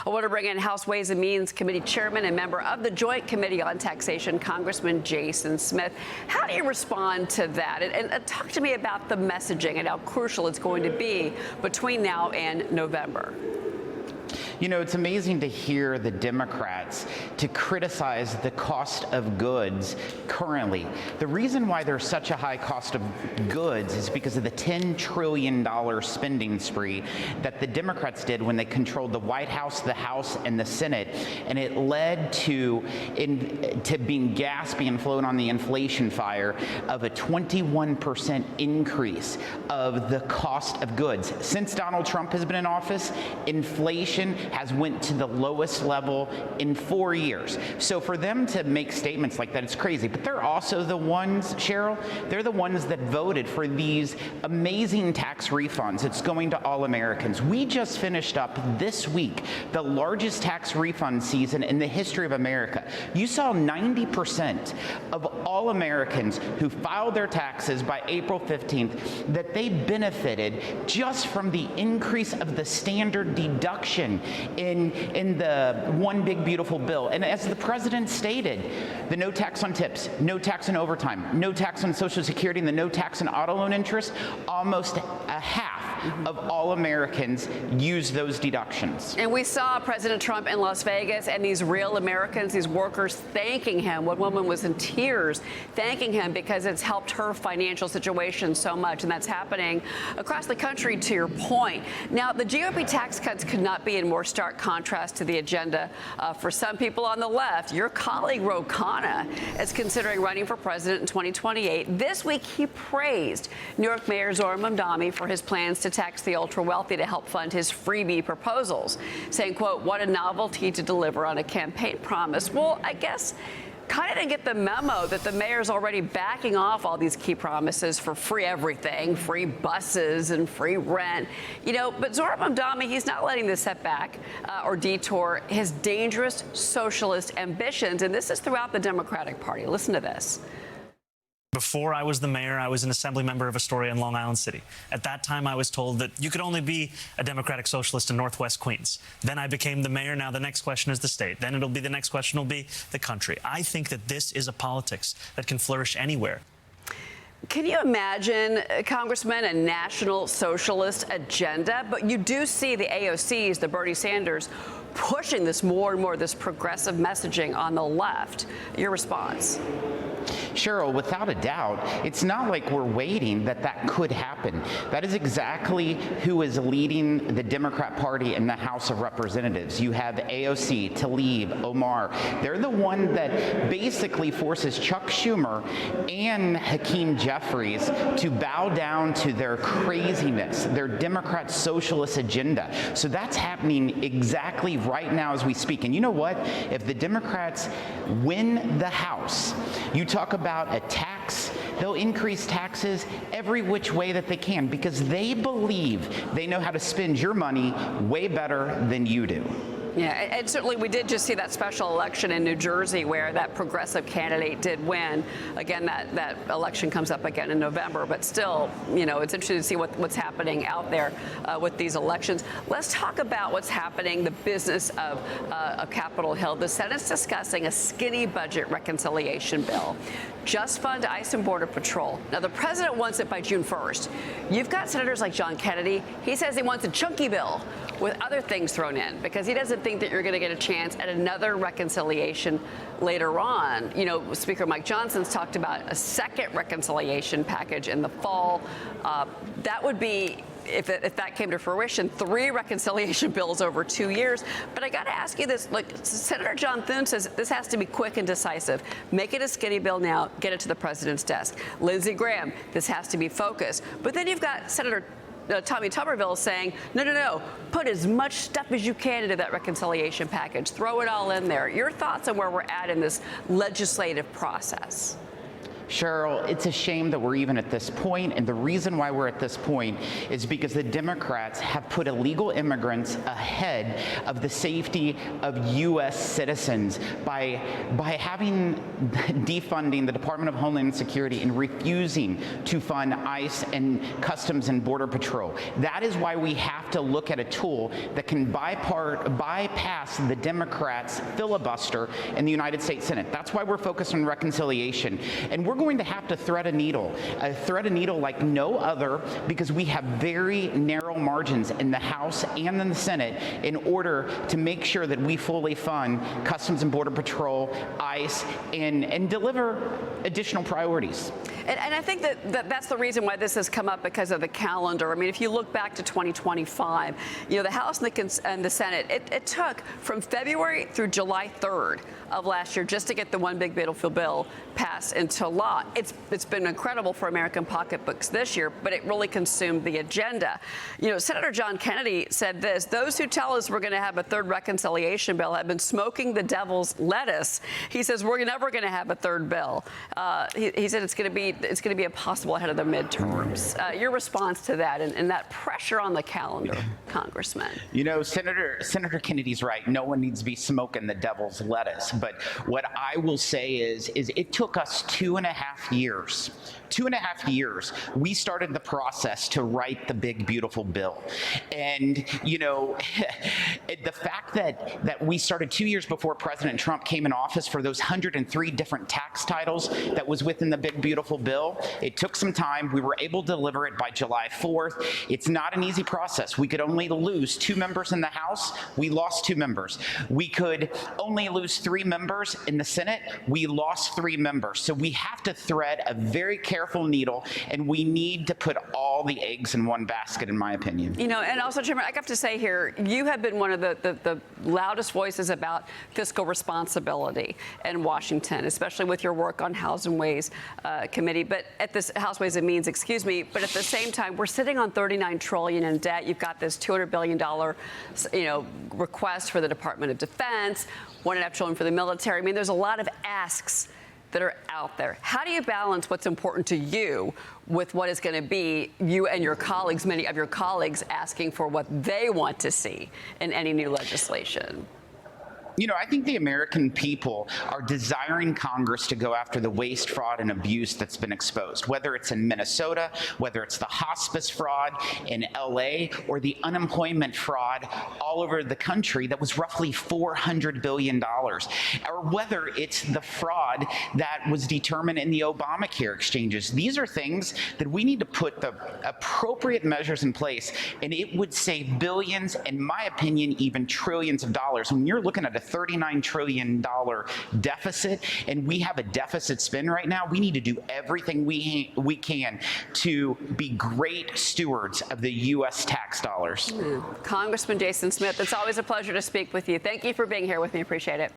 I want to bring in House Ways and Means Committee Chairman and member of the Joint Committee on Taxation, Congressman Jason Smith. How do you respond to that? And talk to me about the messaging and how crucial it's going to be between now and November. You know, it's amazing to hear the Democrats to criticize the cost of goods currently. The reason why there's such a high cost of goods is because of the $10 trillion spending spree that the Democrats did when they controlled the White House, the House, and the Senate. And it led to being gas being flown on the inflation fire of a 21% increase of the cost of goods. Since Donald Trump has been in office, inflation has went to the lowest level in 4 years. So for them to make statements like that, it's crazy. But they're also the ones, Cheryl, they're the ones that voted for these amazing tax refunds. It's going to all Americans. We just finished up this week the largest tax refund season in the history of America. You saw 90% of all Americans who filed their taxes by April 15th that they benefited just from the increase of the standard deduction in the one big beautiful bill. And as the president stated, the no tax on tips, no tax on overtime, no tax on Social Security, and the no tax on auto loan interest, almost a half of all Americans use those deductions. And we saw President Trump in Las Vegas and these real Americans, these workers, thanking him. One woman was in tears thanking him because it's helped her financial situation so much. And that's happening across the country, to your point. Now, the GOP tax cuts could not be in more stark contrast to the agenda for some people on the left. Your colleague, Ro Khanna, is considering running for president in 2028. This week, he praised New York Mayor Zohran Mamdani for his plans to tax the ultra-wealthy to help fund his freebie proposals, saying, quote, what a novelty to deliver on a campaign promise. Well, I guess kind of didn't get the memo that the mayor's already backing off all these key promises for free everything, free buses and free rent. You know, but Zohran Mamdani, he's not letting this setback or detour his dangerous socialist ambitions. And this is throughout the Democratic Party. Listen to this. Before I was the mayor, I was an assembly member of Astoria in Long Island City. At that time, I was told that you could only be a Democratic Socialist in Northwest Queens. Then I became the mayor. Now the next question is the state. Then the next question will be the country. I think that this is a politics that can flourish anywhere. Can you imagine, Congressman, a national socialist agenda? But you do see the AOCs, the Bernie Sanders, pushing this more and more, this progressive messaging on the left. Your response? Cheryl, without a doubt, it's not like we're waiting that could happen. That is exactly who is leading the Democrat Party in the House of Representatives. You have AOC, Tlaib, Omar. They're the one that basically forces Chuck Schumer and Hakeem Jeffries to bow down to their craziness, their Democrat socialist agenda. So that's happening exactly right now as we speak. And you know what? If the Democrats win the House, you talk about a tax, they'll increase taxes every which way that they can because they believe they know how to spend your money way better than you do. Yeah, and certainly we did just see that special election in New Jersey where that progressive candidate did win. Again, that election comes up again in November, but still, you know, it's interesting to see what's happening out there with these elections. Let's talk about what's happening, the business of Capitol Hill. The Senate's discussing a skinny budget reconciliation bill. Just fund ICE and Border Patrol. Now, the president wants it by June 1st. You've got senators like John Kennedy. He says he wants a chunky bill with other things thrown in because he doesn't think that you're going to get a chance at another reconciliation later on. You know, Speaker Mike Johnson's talked about a second reconciliation package in the fall. That would be, if that came to fruition, 3 reconciliation bills over 2 years. But I got to ask you this. Look, Senator John Thune says this has to be quick and decisive. Make it a skinny bill now. Get it to the president's desk. Lindsey Graham, this has to be focused. But then you've got Senator Tommy Tuberville saying, no, put as much stuff as you can into that reconciliation package. Throw it all in there. Your thoughts on where we're at in this legislative process? Cheryl, it's a shame that we're even at this point, and the reason why we're at this point is because the Democrats have put illegal immigrants ahead of the safety of U.S. citizens by defunding the Department of Homeland Security and refusing to fund ICE and Customs and Border Patrol. That is why we have to look at a tool that can bypass the Democrats' filibuster in the United States Senate. That's why we're focused on reconciliation. And we're going to have to thread a needle like no other, because we have very narrow margins in the House and in the Senate in order to make sure that we fully fund Customs and Border Patrol, ICE, and deliver additional priorities. And I think that's the reason why this has come up, because of the calendar. I mean, if you look back to 2025, the House and the Senate, it took from February through July 3rd of last year just to get the one big beautiful bill passed into law. It's been incredible for American pocketbooks this year, but it really consumed the agenda. Senator John Kennedy said this: "Those who tell us we're going to have a third reconciliation bill have been smoking the devil's lettuce." He says we're never going to have a third bill. He said it's going to be impossible ahead of the midterms. Your response to that and that pressure on the calendar, Congressman? Senator Kennedy's right. No one needs to be smoking the devil's lettuce. But what I will say is it took us 2.5 years. 2.5 years, we started the process to write the big, beautiful bill. And, the fact that we started 2 years before President Trump came in office for those 103 different tax titles that was within the big, beautiful bill, it took some time. We were able to deliver it by July 4th. It's not an easy process. We could only lose 2 members in the House. We lost 2 members. We could only lose 3 members in the Senate. We lost 3 members. So we have to thread a very careful needle, and we need to put all the eggs in one basket, in my opinion. And also, Chairman, I have to say here, you have been one of the loudest voices about fiscal responsibility in Washington, especially with your work on House and Ways Committee, but at this House Ways and Means, excuse me. But at the same time, we're sitting on $39 trillion in debt. You've got this $200 billion, request for the Department of Defense, $1.5 trillion for the military. I mean, there's a lot of asks that are out there. How do you balance what's important to you with what is going to be you and your colleagues, many of your colleagues, asking for what they want to see in any new legislation? I think the American people are desiring Congress to go after the waste, fraud, and abuse that's been exposed, whether it's in Minnesota, whether it's the hospice fraud in LA, or the unemployment fraud all over the country that was roughly $400 billion, or whether it's the fraud that was determined in the Obamacare exchanges. These are things that we need to put the appropriate measures in place, and it would save billions, in my opinion, even trillions of dollars. When you're looking at a $39 trillion deficit, and we have a deficit spend right now, we need to do everything we can to be great stewards of the U.S. tax dollars. Congressman Jason Smith, it's always a pleasure to speak with you. Thank you for being here with me. Appreciate it.